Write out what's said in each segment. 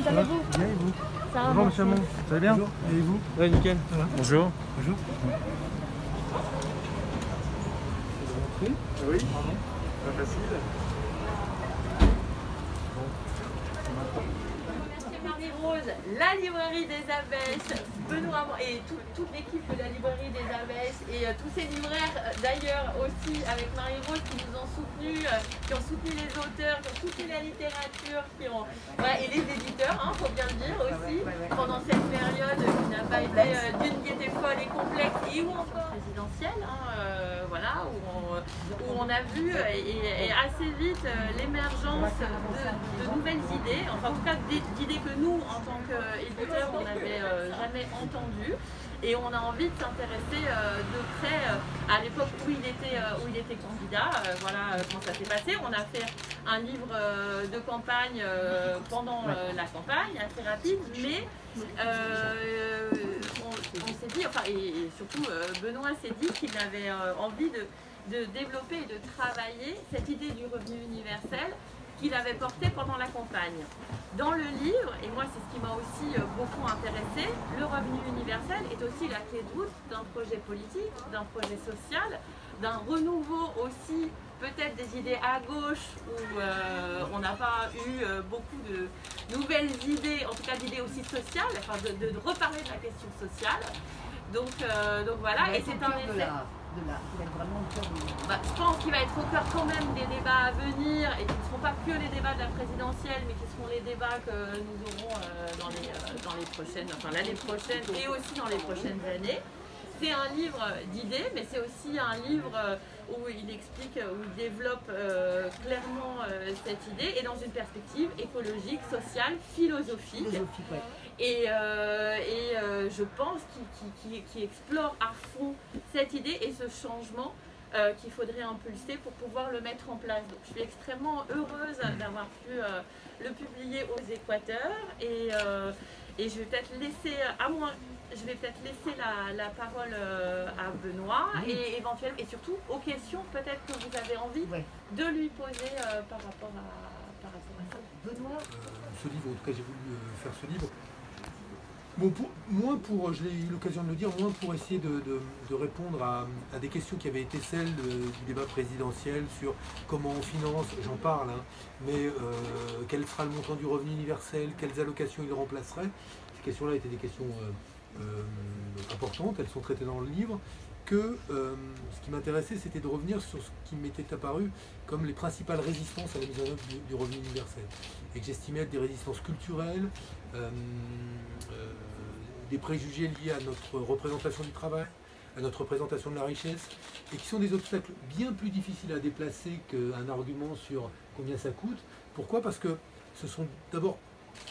Comment allez-vous? Bien et vous? Ça va, Bonjour merci. monsieur Hamon, ça va bien? Bonjour. Et vous? Ouais, nickel. Bonjour. Bonjour. Oui, pardon. Pas facile. Merci Marie-Rose, la librairie des abeilles, Benoît et toute l'équipe de la librairie des abeilles et tous ces libraires d'ailleurs aussi avec Marie-Rose qui nous ont soutenus, qui ont soutenu les auteurs, qui ont soutenu la littérature, voilà, et les éditeurs, faut bien le dire aussi, pendant cette période qui n'a pas été d'une gaieté folle et complexe et ou encore présidentielle, voilà, où on a vu et assez vite l'émergence de nouvelles idées, enfin en tout cas d'idées que nous en tant qu'éditeurs on n'avait jamais entendues. Et on a envie de s'intéresser de près à l'époque où il était candidat. Voilà comment ça s'est passé. On a fait un livre de campagne pendant la campagne, assez rapide, mais on s'est dit, enfin, et surtout Benoît s'est dit qu'il avait envie de développer et de travailler cette idée du revenu universel qu'il avait porté pendant la campagne. Dans le livre, et moi c'est ce qui m'a aussi beaucoup intéressé, le revenu universel est aussi la clé de voûte d'un projet politique, d'un projet social, d'un renouveau aussi peut-être des idées à gauche où on n'a pas eu beaucoup de nouvelles idées, en tout cas d'idées aussi sociales, enfin de reparler de la question sociale. Donc voilà, et c'est un effet. Il va être vraiment au cœur Je pense qu'il va être au cœur quand même des débats à venir et qui ne seront pas que les débats de la présidentielle, mais qui seront les débats que nous aurons dans les prochaines, enfin l'année prochaine et aussi dans les prochaines années. C'est un livre d'idées, mais c'est aussi un livre où il explique, où il développe clairement cette idée et dans une perspective écologique, sociale, philosophique. ouais. Et je pense qu'il explore à fond cette idée et ce changement qu'il faudrait impulser pour pouvoir le mettre en place. Donc, je suis extrêmement heureuse d'avoir pu le publier aux Équateurs et je vais peut-être laisser, la parole à Benoît et éventuellement et surtout aux questions peut-être que vous avez envie de lui poser par rapport à ça. Benoît, Ce livre, en tout cas j'ai voulu faire ce livre. Bon, je l'ai eu l'occasion de le dire, moins pour essayer de répondre à des questions qui avaient été celles du débat présidentiel sur comment on finance, j'en parle, mais quel sera le montant du revenu universel, quelles allocations il remplacerait. Ces questions-là étaient des questions importantes, elles sont traitées dans le livre. Ce qui m'intéressait, c'était de revenir sur ce qui m'était apparu comme les principales résistances à la mise en œuvre du revenu universel. Et que j'estimais être des résistances culturelles, des préjugés liés à notre représentation du travail, à notre représentation de la richesse, et qui sont des obstacles bien plus difficiles à déplacer qu'un argument sur combien ça coûte. Pourquoi? Parce que ce sont d'abord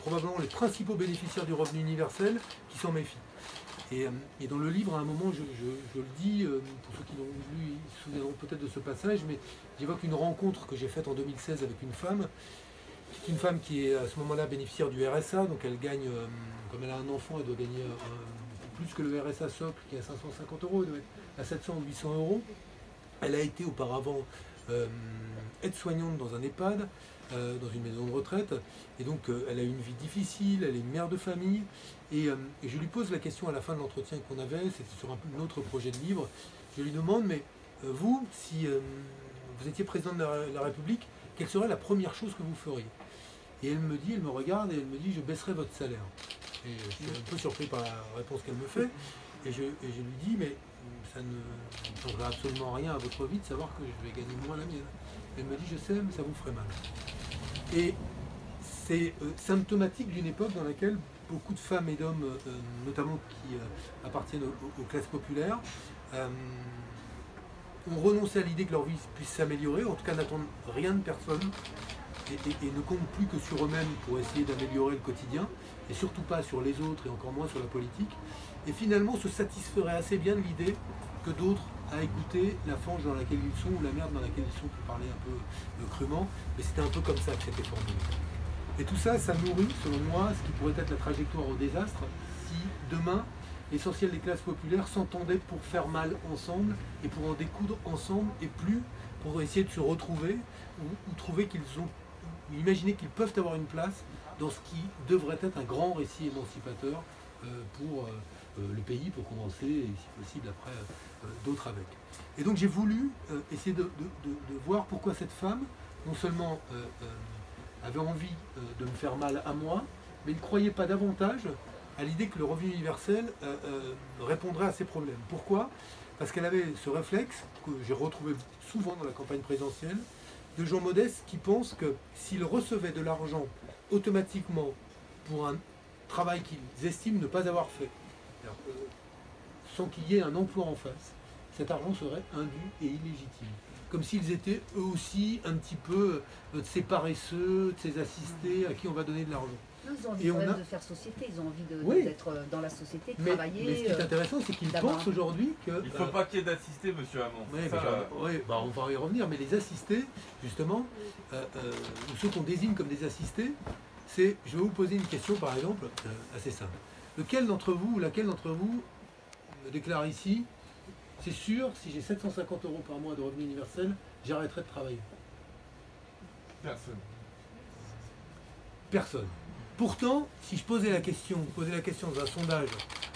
probablement les principaux bénéficiaires du revenu universel qui s'en méfient. Et dans le livre, à un moment, je le dis, pour ceux qui l'ont lu, ils se souviendront peut-être de ce passage, mais j'évoque une rencontre que j'ai faite en 2016 avec une femme, qui est à ce moment-là bénéficiaire du RSA, donc elle gagne, comme elle a un enfant, elle doit gagner plus que le RSA socle, qui est à 550 €, elle doit être à 700 ou 800 €. Elle a été auparavant aide-soignante dans un EHPAD, dans une maison de retraite, et donc elle a eu une vie difficile, elle est une mère de famille, et je lui pose la question à la fin de l'entretien qu'on avait, c'était sur un autre projet de livre, je lui demande, mais vous, si vous étiez président de la République, quelle serait la première chose que vous feriez? Et elle me regarde et elle me dit, je baisserai votre salaire. Et je suis un peu surpris par la réponse qu'elle me fait, et je lui dis, mais ça ne changera absolument rien à votre vie de savoir que je vais gagner moins la mienne. Elle me dit, je sais, mais ça vous ferait mal. Et c'est symptomatique d'une époque dans laquelle beaucoup de femmes et d'hommes, notamment qui appartiennent aux classes populaires, ont renoncé à l'idée que leur vie puisse s'améliorer, en tout cas n'attendent rien de personne, et ne comptent plus que sur eux-mêmes pour essayer d'améliorer le quotidien, et surtout pas sur les autres, et encore moins sur la politique, et finalement se satisferaient assez bien de l'idée que d'autres à écouter la fange dans laquelle ils sont, ou la merde dans laquelle ils sont, pour parler un peu crûment, mais c'était un peu comme ça que c'était formulé. Et tout ça, ça nourrit, selon moi, ce qui pourrait être la trajectoire au désastre, si demain, l'essentiel des classes populaires s'entendaient pour faire mal ensemble, et pour en découdre ensemble, et plus pour essayer de se retrouver, ou trouver qu'ils ont, imaginer qu'ils peuvent avoir une place dans ce qui devrait être un grand récit émancipateur pour le pays, pour commencer, et si possible après d'autres avec. Et donc j'ai voulu essayer de voir pourquoi cette femme, non seulement avait envie de me faire mal à moi, mais ne croyait pas davantage à l'idée que le revenu universel répondrait à ses problèmes. Pourquoi? Parce qu'elle avait ce réflexe, que j'ai retrouvé souvent dans la campagne présidentielle, de gens modestes qui pensent que s'ils recevaient de l'argent automatiquement pour un travail qu'ils estiment ne pas avoir fait, sans qu'il y ait un emploi en face, cet argent serait indu et illégitime. Comme s'ils étaient eux aussi un petit peu de ces paresseux, de ces assistés à qui on va donner de l'argent. Ils ont envie de faire société, ils ont envie d'être dans la société, de travailler. Mais ce qui est intéressant, c'est qu'ils pensent aujourd'hui que... Il ne faut pas qu'il y ait d'assistés, monsieur Hamon. On va y revenir, mais les assistés, justement, ou ceux qu'on désigne comme des assistés, c'est, je vais vous poser une question par exemple, assez simple. Lequel d'entre vous ou laquelle d'entre vous me déclare ici, c'est sûr, si j'ai 750 € par mois de revenu universel, j'arrêterai de travailler? Personne. Personne. Pourtant, si je posais la question dans un sondage,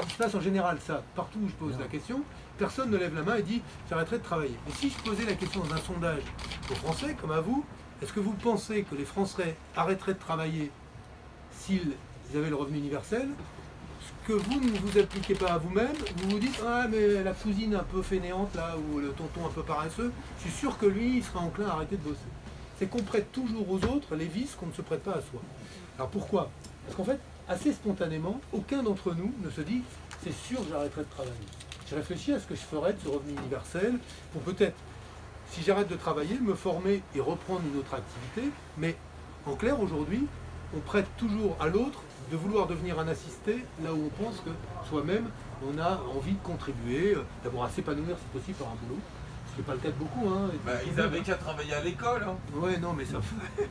qui se passe en général ça, partout où je pose la question, personne ne lève la main et dit j'arrêterai de travailler. Mais si je posais la question dans un sondage aux Français, comme à vous, est-ce que vous pensez que les Français arrêteraient de travailler s'ils avaient le revenu universel? Ce que vous ne vous appliquez pas à vous-même, vous vous dites ah mais la cousine un peu fainéante là, ou le tonton un peu paresseux, je suis sûr que lui il sera enclin à arrêter de bosser. C'est qu'on prête toujours aux autres les vices qu'on ne se prête pas à soi. Alors pourquoi? Parce qu'en fait, assez spontanément, aucun d'entre nous ne se dit c'est sûr que j'arrêterai de travailler. J'ai réfléchi à ce que je ferais de ce revenu universel pour peut-être, si j'arrête de travailler, me former et reprendre une autre activité. Mais en clair, aujourd'hui, on prête toujours à l'autre de vouloir devenir un assisté là où on pense que soi-même, on a envie de contribuer, d'abord à s'épanouir si possible par un boulot. Ce qui n'est pas le cas de beaucoup. Hein, ils n'avaient qu'à travailler à l'école. Hein. Ouais, non, mais ça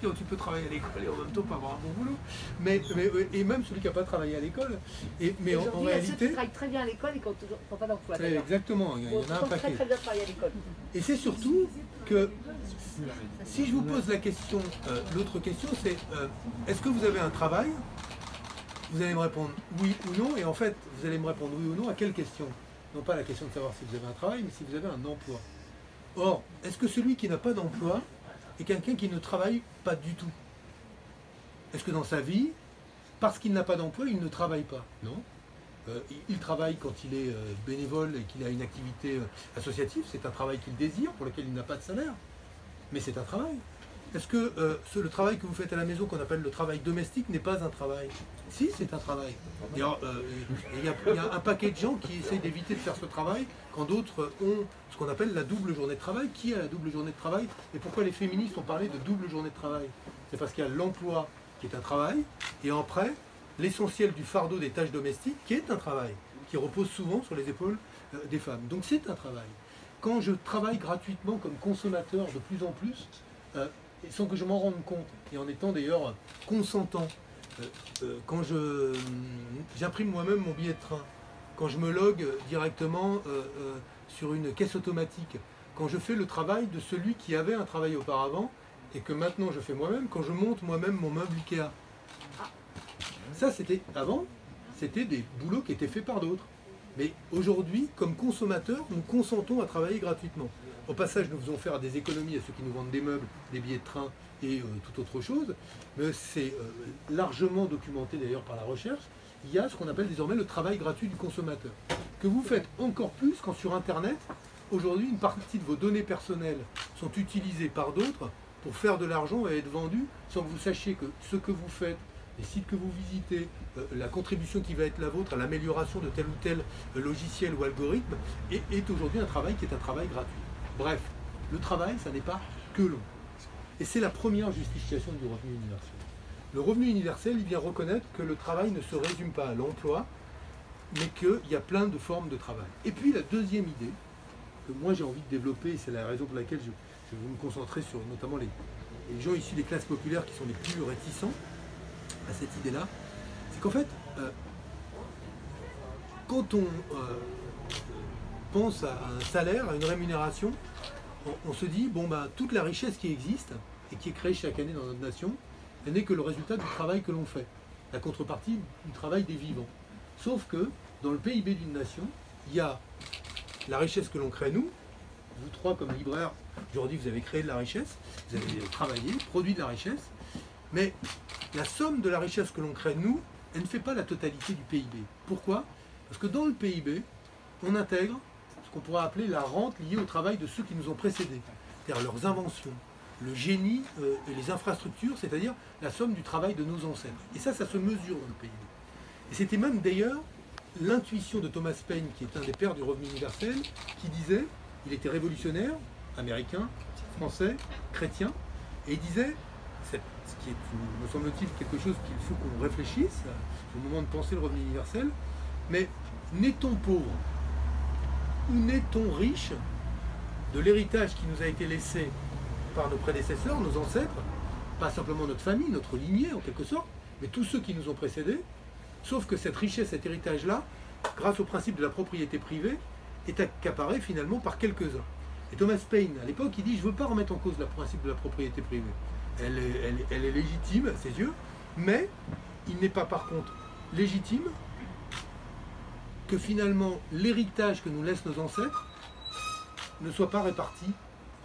tu peux travailler à l'école et en même temps pas avoir un bon boulot. Et même celui qui n'a pas travaillé à l'école. Mais en réalité. Ceux qui travaillent très bien à l'école et qui n'ont pas d'emploi. Exactement, il y en a un paquet. Très bien travailler à l'école. Et c'est surtout que si je vous pose la question, l'autre question c'est est-ce que vous avez un travail? Vous allez me répondre oui ou non, et en fait, vous allez me répondre oui ou non à quelle question? Non pas la question de savoir si vous avez un travail, mais si vous avez un emploi. Or, est-ce que celui qui n'a pas d'emploi est quelqu'un qui ne travaille pas du tout? Est-ce que dans sa vie, parce qu'il n'a pas d'emploi, il ne travaille pas? Non. Il travaille quand il est bénévole et qu'il a une activité associative, c'est un travail qu'il désire, pour lequel il n'a pas de salaire, mais c'est un travail. Est-ce que le travail que vous faites à la maison, qu'on appelle le travail domestique, n'est pas un travail? Si, c'est un travail. Il y a un paquet de gens qui essayent d'éviter de faire ce travail quand d'autres ont ce qu'on appelle la double journée de travail. Qui a la double journée de travail? Et pourquoi les féministes ont parlé de double journée de travail? C'est parce qu'il y a l'emploi qui est un travail, et après, l'essentiel du fardeau des tâches domestiques qui est un travail, qui repose souvent sur les épaules des femmes. Donc c'est un travail. Quand je travaille gratuitement comme consommateur de plus en plus, sans que je m'en rende compte, et en étant d'ailleurs consentant, quand j'imprime moi-même mon billet de train, quand je me logue directement sur une caisse automatique, quand je fais le travail de celui qui avait un travail auparavant, et que maintenant je fais moi-même, quand je monte moi-même mon meuble Ikea. Ça c'était avant, c'était des boulots qui étaient faits par d'autres. Mais aujourd'hui, comme consommateurs, nous consentons à travailler gratuitement. Au passage, nous faisons faire des économies à ceux qui nous vendent des meubles, des billets de train et toute autre chose. Mais c'est largement documenté d'ailleurs par la recherche. Il y a ce qu'on appelle désormais le travail gratuit du consommateur. Que vous faites encore plus quand sur Internet, aujourd'hui, une partie de vos données personnelles sont utilisées par d'autres pour faire de l'argent et être vendues sans que vous sachiez que ce que vous faites, les sites que vous visitez, la contribution qui va être la vôtre à l'amélioration de tel ou tel logiciel ou algorithme est aujourd'hui un travail qui est un travail gratuit. Bref, le travail, ça n'est pas que long. Et c'est la première justification du revenu universel. Le revenu universel, il vient reconnaître que le travail ne se résume pas à l'emploi, mais qu'il y a plein de formes de travail. Et puis la deuxième idée, que moi j'ai envie de développer, et c'est la raison pour laquelle je vais me concentrer sur notamment les gens issus des classes populaires qui sont les plus réticents à cette idée-là, c'est qu'en fait, quand on pense à un salaire, à une rémunération, on se dit, bon ben, toute la richesse qui existe et qui est créée chaque année dans notre nation, elle n'est que le résultat du travail que l'on fait, la contrepartie du travail des vivants. Sauf que dans le PIB d'une nation, il y a la richesse que l'on crée nous, vous trois comme libraires, aujourd'hui vous avez créé de la richesse, vous avez travaillé, produit de la richesse, mais la somme de la richesse que l'on crée nous, elle ne fait pas la totalité du PIB. Pourquoi? Parce que dans le PIB, on intègre ce qu'on pourrait appeler la rente liée au travail de ceux qui nous ont précédés, c'est-à-dire leurs inventions, le génie et les infrastructures, c'est-à-dire la somme du travail de nos ancêtres. Et ça se mesure dans le PIB. Et c'était même d'ailleurs l'intuition de Thomas Paine, qui est un des pères du revenu universel, qui disait, il était révolutionnaire, américain, français, chrétien, et il disait, ce qui est, me semble-t-il, quelque chose qu'il faut qu'on réfléchisse au moment de penser le revenu universel, mais naît-on pauvre ou naît-on riche de l'héritage qui nous a été laissé par nos prédécesseurs, nos ancêtres, pas simplement notre famille, notre lignée en quelque sorte, mais tous ceux qui nous ont précédés, sauf que cette richesse, cet héritage-là, grâce au principe de la propriété privée, est accaparé finalement par quelques-uns. Et Thomas Paine, à l'époque, il dit « Je ne veux pas remettre en cause le principe de la propriété privée. Elle est légitime à ses yeux, mais il n'est pas par contre légitime que finalement l'héritage que nous laissent nos ancêtres ne soit pas réparti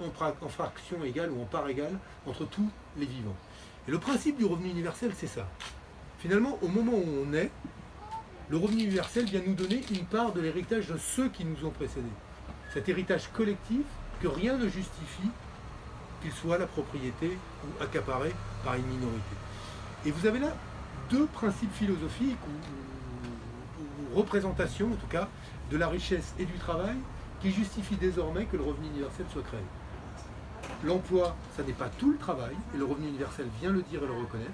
en fractions égales ou en parts égales entre tous les vivants. » Et le principe du revenu universel, c'est ça. Finalement, au moment où on est, le revenu universel vient nous donner une part de l'héritage de ceux qui nous ont précédés. Cet héritage collectif que rien ne justifie qu'il soit la propriété ou accaparé par une minorité. Et vous avez là deux principes philosophiques ou représentations, en tout cas, de la richesse et du travail qui justifient désormais que le revenu universel soit créé. L'emploi, ça n'est pas tout le travail, et le revenu universel vient le dire et le reconnaître.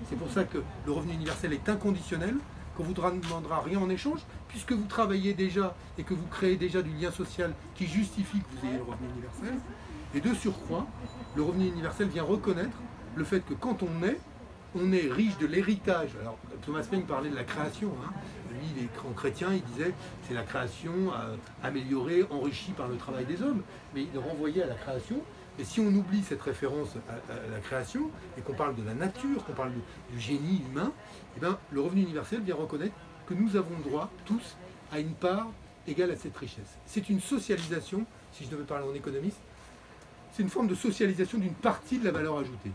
C'est pour ça que le revenu universel est inconditionnel, qu'on ne vous demandera rien en échange, puisque vous travaillez déjà et que vous créez déjà du lien social qui justifie que vous ayez le revenu universel. Et de surcroît, le revenu universel vient reconnaître le fait que quand on est riche de l'héritage. Alors Thomas Paine parlait de la création, hein. Lui, il est grand chrétien, il disait c'est la création améliorée, enrichie par le travail des hommes, mais il renvoyait à la création. Et si on oublie cette référence à la création, et qu'on parle de la nature, qu'on parle du génie humain, eh bien, le revenu universel vient reconnaître que nous avons droit, tous, à une part égale à cette richesse. C'est une socialisation, si je devais parler en économiste, c'est une forme de socialisation d'une partie de la valeur ajoutée.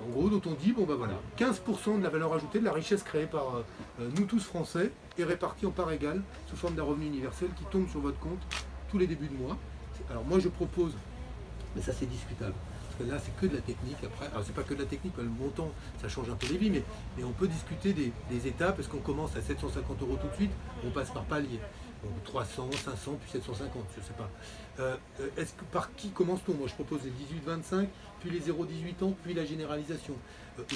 En gros, dont on dit, bon ben voilà, 15% de la valeur ajoutée, de la richesse créée par nous tous Français, est répartie en part égale, sous forme d'un revenu universel qui tombe sur votre compte tous les débuts de mois. Alors moi je propose, mais ça c'est discutable, parce que là c'est que de la technique après, alors c'est pas que de la technique, le montant ça change un peu les vies, mais on peut discuter des étapes, est-ce qu'on commence à 750 € tout de suite, on passe par palier, donc 300, 500, puis 750, je sais pas. Par qui commence-t-on? Moi je propose les 18-25, puis les 0-18 ans, puis la généralisation.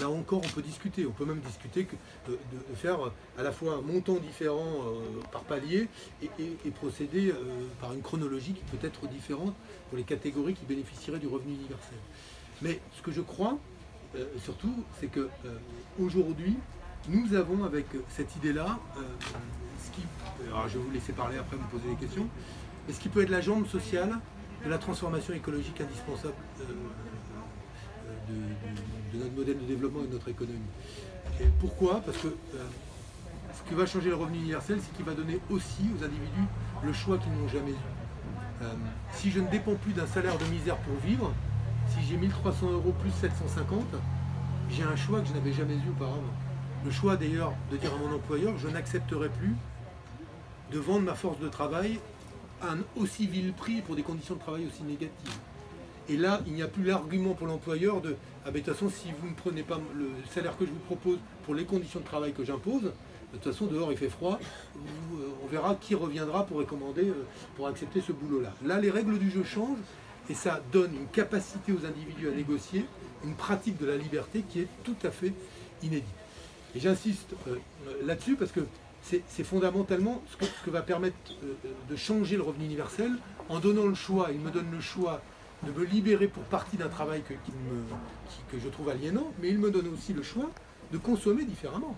Là encore on peut discuter, on peut même discuter de faire à la fois un montant différent par palier et procéder par une chronologie qui peut être différente pour les catégories qui bénéficieraient du revenu universel. Mais ce que je crois surtout, c'est que aujourd'hui nous avons avec cette idée-là, alors je vais vous laisser parler après, me poser des questions, mais ce qui peut être la jambe sociale de la transformation écologique indispensable de notre modèle de développement et de notre économie. Et pourquoi? Parce que ce qui va changer le revenu universel, c'est qu'il va donner aussi aux individus le choix qu'ils n'ont jamais eu. Si je ne dépends plus d'un salaire de misère pour vivre, si j'ai 1300 € plus 750, j'ai un choix que je n'avais jamais eu auparavant. Le choix d'ailleurs de dire à mon employeur, je n'accepterai plus de vendre ma force de travail à un aussi vil prix pour des conditions de travail aussi négatives. Et là, il n'y a plus l'argument pour l'employeur de « Ah ben de toute façon, si vous ne prenez pas le salaire que je vous propose pour les conditions de travail que j'impose, de toute façon, dehors il fait froid, on verra qui reviendra pour recommander, pour accepter ce boulot-là. » Là, les règles du jeu changent et ça donne une capacité aux individus à négocier, une pratique de la liberté qui est tout à fait inédite. Et j'insiste là-dessus parce que c'est fondamentalement ce que va permettre de changer le revenu universel en donnant le choix. Il me donne le choix de me libérer pour partie d'un travail que je trouve aliénant, mais il me donne aussi le choix de consommer différemment.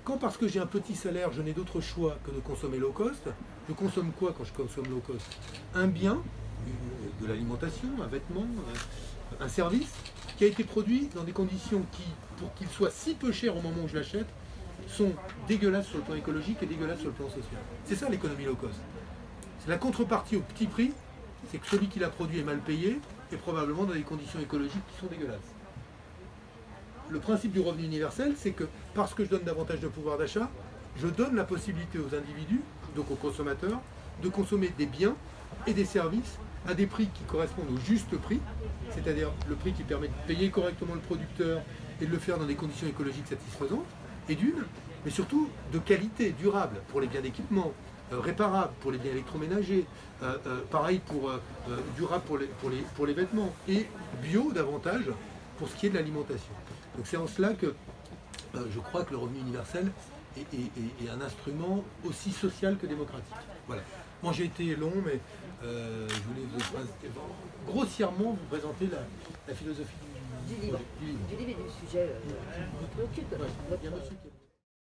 Quand parce que j'ai un petit salaire, je n'ai d'autre choix que de consommer low cost, je consomme quoi quand je consomme low cost? Un bien, de l'alimentation, un vêtement, un service qui a été produit dans des conditions qui, pour qu'il soit si peu cher au moment où je l'achète, sont dégueulasses sur le plan écologique et dégueulasses sur le plan social. C'est ça l'économie low cost. C'est la contrepartie au petit prix, c'est que celui qui l'a produit est mal payé et probablement dans des conditions écologiques qui sont dégueulasses. Le principe du revenu universel, c'est que parce que je donne davantage de pouvoir d'achat, je donne la possibilité aux individus, donc aux consommateurs, de consommer des biens et des services à des prix qui correspondent au juste prix, c'est-à-dire le prix qui permet de payer correctement le producteur et de le faire dans des conditions écologiques satisfaisantes, et d'une, mais surtout de qualité, durable, pour les biens d'équipement, réparable pour les biens électroménagers, pareil pour durable pour les vêtements, et bio davantage pour ce qui est de l'alimentation. Donc c'est en cela que je crois que le revenu universel est un instrument aussi social que démocratique. Voilà. Moi j'ai été long, mais je voulais grossièrement vous présenter la philosophie du livre et du sujet qui vous préoccupe. Ouais, il y a un monsieur qui...